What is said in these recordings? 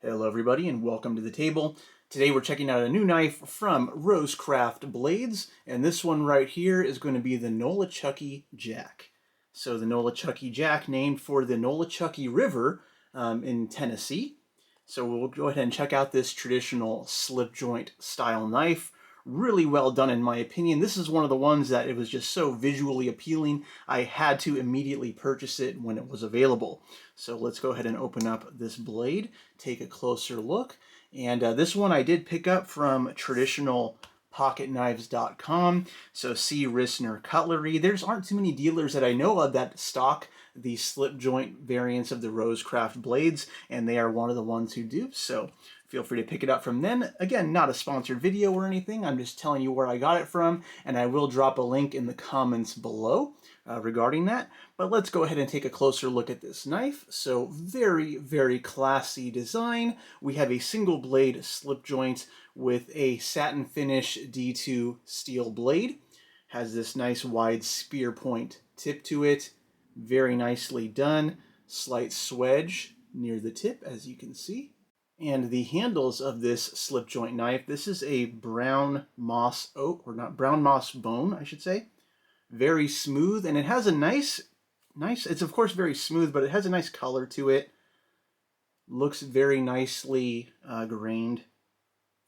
Hello everybody and welcome to the table. Today we're checking out a new knife from RoseCraft Blades, and this one right here is going to be the Nolichucky Jack. So the Nolichucky Jack, named for the Nolichucky River in Tennessee. So we'll go ahead and check out this traditional slip joint style knife. Really well done in my opinion. This is one of the ones that it was just so visually appealing, I had to immediately purchase it when it was available. So let's go ahead and open up this blade, take a closer look. And this one I did pick up from traditionalpocketknives.com. So C. Rissner Cutlery. There's aren't too many dealers that I know of that stock the slip joint variants of the RoseCraft Blades, and they are one of the ones who do. So feel free to pick it up from them. Again, not a sponsored video or anything. I'm just telling you where I got it from, and I will drop a link in the comments below regarding that. But let's go ahead and take a closer look at this knife. So very, very classy design. We have a single blade slip joint with a satin finish D2 steel blade. Has this nice wide spear point tip to it. Very nicely done. Slight swedge near the tip, as you can see. And the handles of this slip joint knife, this is a brown moss oak, or not, brown moss bone, I should say. Very smooth, and it has a nice, it's of course very smooth, but it has a nice color to it. Looks very nicely grained.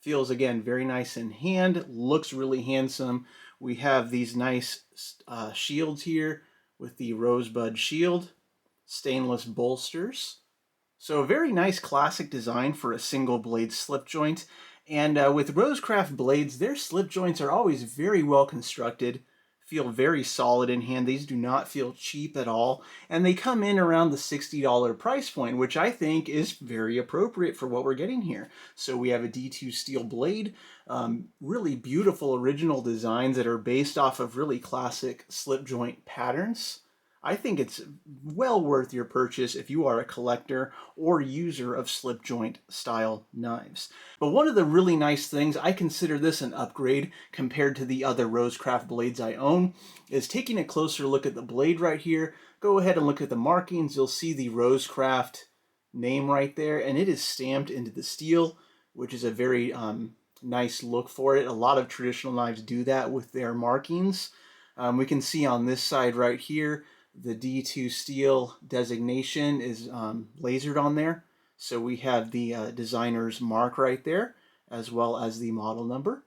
Feels, again, very nice in hand. Looks really handsome. We have these nice shields here with the rosebud shield, stainless bolsters. So a very nice classic design for a single blade slip joint. And with RoseCraft Blades, their slip joints are always very well constructed, feel very solid in hand. These do not feel cheap at all. And they come in around the $60 price point, which I think is very appropriate for what we're getting here. So we have a D2 steel blade, really beautiful original designs that are based off of really classic slip joint patterns. I think it's well worth your purchase if you are a collector or user of slip joint style knives. But one of the really nice things, I consider this an upgrade compared to the other RoseCraft blades I own, is taking a closer look at the blade right here. Go ahead and look at the markings. You'll see the RoseCraft name right there, and it is stamped into the steel, which is a very nice look for it. A lot of traditional knives do that with their markings. We can see on this side right here, the D2 steel designation is lasered on there. So we have the designer's mark right there, as well as the model number.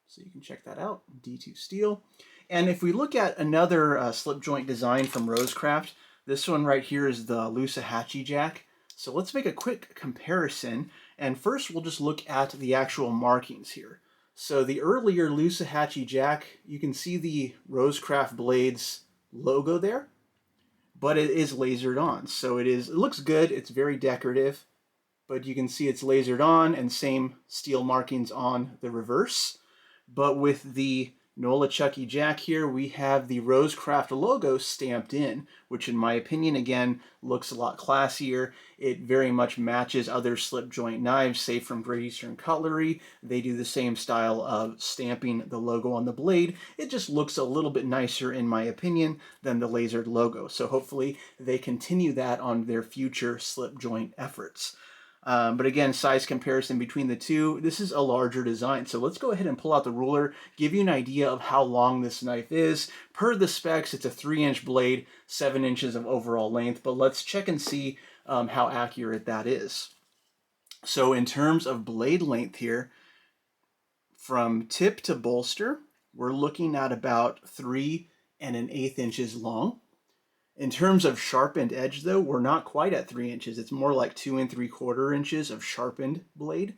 So you can check that out, D2 steel. And if we look at another slip joint design from RoseCraft, this one right here is the Nolichucky Jack. So let's make a quick comparison. And first we'll just look at the actual markings here. So the earlier Nolichucky Jack, you can see the RoseCraft Blades logo there, but it is lasered on. So it looks good, it's very decorative, but you can see it's lasered on, and same steel markings on the reverse. But with the Nolichucky Jack here, we have the RoseCraft logo stamped in, which in my opinion, again, looks a lot classier. It very much matches other slip joint knives, say from Great Eastern Cutlery. They do the same style of stamping the logo on the blade. It just looks a little bit nicer, in my opinion, than the lasered logo. So hopefully they continue that on their future slip joint efforts. But again, size comparison between the two, this is a larger design. So let's go ahead and pull out the ruler, give you an idea of how long this knife is. Per the specs, it's a 3-inch blade, 7 inches of overall length, but let's check and see how accurate that is. So in terms of blade length here, from tip to bolster, we're looking at about 3 1/8 inches long. In terms of sharpened edge, though, we're not quite at 3 inches. It's more like 2 3/4 inches of sharpened blade.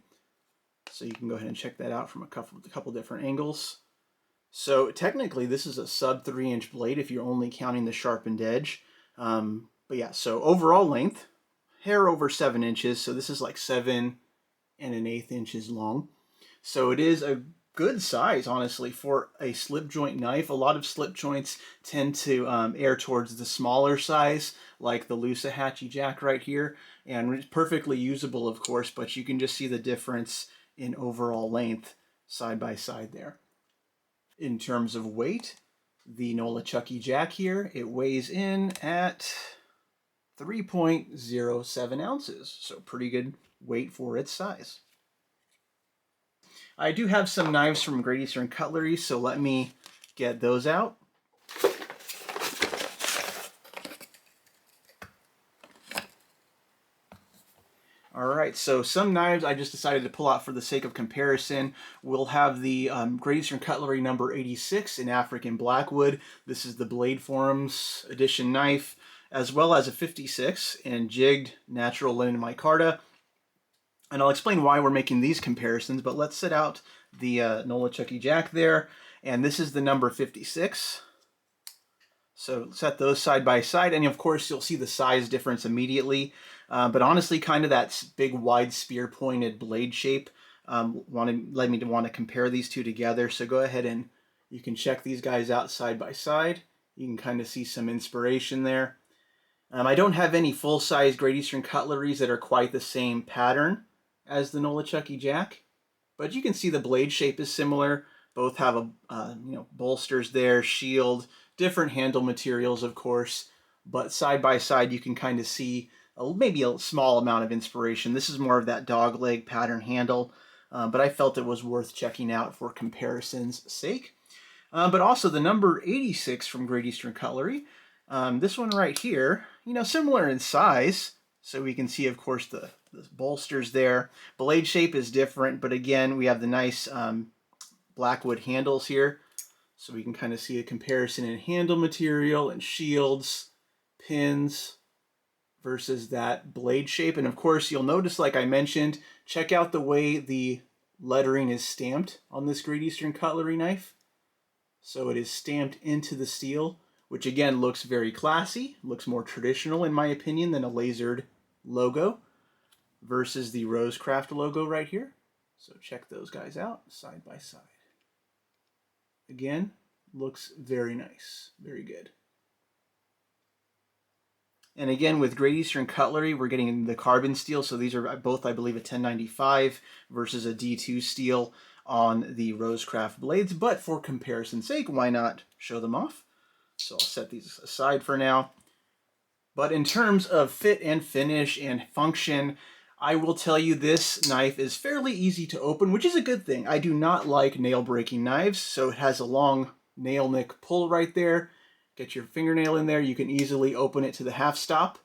So you can go ahead and check that out from a couple different angles. So technically, this is a sub 3-inch blade if you're only counting the sharpened edge. But yeah, so overall length, hair over 7 inches. So this is like 7 1/8 inches long. So it is a good size, honestly, for a slip joint knife. A lot of slip joints tend to err towards the smaller size, like the Nolichucky Jack right here, and it's perfectly usable, of course, but you can just see the difference in overall length side by side there. In terms of weight, the Nolichucky Jack here, it weighs in at 3.07 ounces, so pretty good weight for its size. I do have some knives from Great Eastern Cutlery, so let me get those out. Alright, so some knives I just decided to pull out for the sake of comparison. We'll have the Great Eastern Cutlery number 86 in African Blackwood. This is the Blade Forums edition knife, as well as a 56 in jigged natural linen micarta. And I'll explain why we're making these comparisons, but let's set out the Nolichucky Jack there. And this is the number 56. So set those side by side, and of course you'll see the size difference immediately. But honestly, kind of that big wide spear pointed blade shape led me to want to compare these two together. So go ahead and you can check these guys out side by side. You can kind of see some inspiration there. I don't have any full-size Great Eastern Cutleries that are quite the same pattern as the Nolichucky Jack, but you can see the blade shape is similar. Both have a bolsters there, shield, different handle materials, of course, but side by side you can kind of see maybe a small amount of inspiration. This is more of that dog leg pattern handle, but I felt it was worth checking out for comparison's sake. But also the number 86 from Great Eastern Cutlery, this one right here, similar in size. So we can see, of course, the bolsters there. Blade shape is different, but again, we have the nice Blackwood handles here. So we can kind of see a comparison in handle material and shields, pins, versus that blade shape. And of course, you'll notice, like I mentioned, check out the way the lettering is stamped on this Great Eastern Cutlery knife. So it is stamped into the steel, which again looks very classy, looks more traditional in my opinion than a lasered logo, versus the RoseCraft logo right here. So check those guys out side by side. Again, looks very nice, very good. And again, with Great Eastern Cutlery, we're getting the carbon steel. So these are both, I believe, a 1095 versus a D2 steel on the RoseCraft Blades. But for comparison's sake, why not show them off? So I'll set these aside for now. But in terms of fit and finish and function, I will tell you this knife is fairly easy to open, which is a good thing. I do not like nail-breaking knives, so it has a long nail nick pull right there. Get your fingernail in there. You can easily open it to the half stop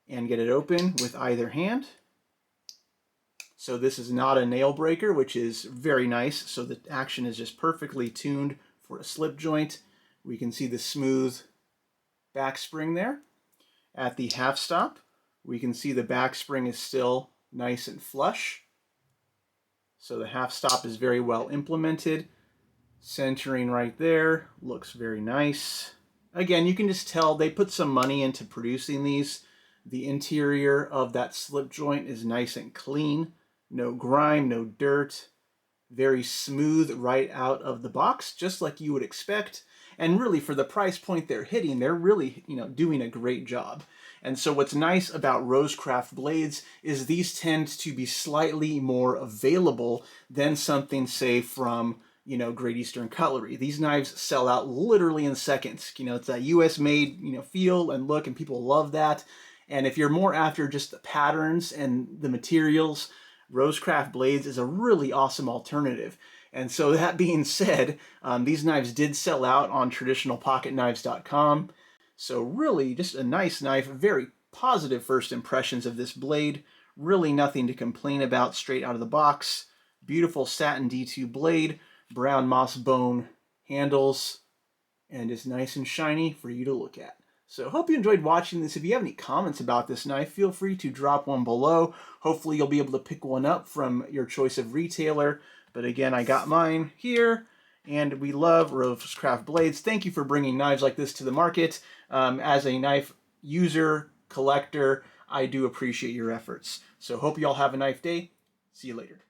and get it open with either hand. So this is not a nail breaker, which is very nice. So the action is just perfectly tuned for a slip joint. We can see the smooth back spring there. At the half stop, we can see the back spring is still nice and flush. So the half stop is very well implemented. Centering right there, looks very nice. Again, you can just tell they put some money into producing these. The interior of that slip joint is nice and clean. No grime, no dirt. Very smooth right out of the box, just like you would expect. And really, for the price point they're hitting, they're really, doing a great job. And so what's nice about RoseCraft Blades is these tend to be slightly more available than something, say, from Great Eastern Cutlery. These knives sell out literally in seconds. It's that US made, feel and look, and people love that. And if you're more after just the patterns and the materials, RoseCraft Blades is a really awesome alternative. And so that being said, these knives did sell out on traditionalpocketknives.com. So really just a nice knife, very positive first impressions of this blade. Really nothing to complain about straight out of the box. Beautiful satin D2 blade, brown moss bone handles, and it's nice and shiny for you to look at. So hope you enjoyed watching this. If you have any comments about this knife, feel free to drop one below. Hopefully you'll be able to pick one up from your choice of retailer. But again, I got mine here, and we love RoseCraft Blades. Thank you for bringing knives like this to the market. As a knife user, collector, I do appreciate your efforts. So hope you all have a nice day. See you later.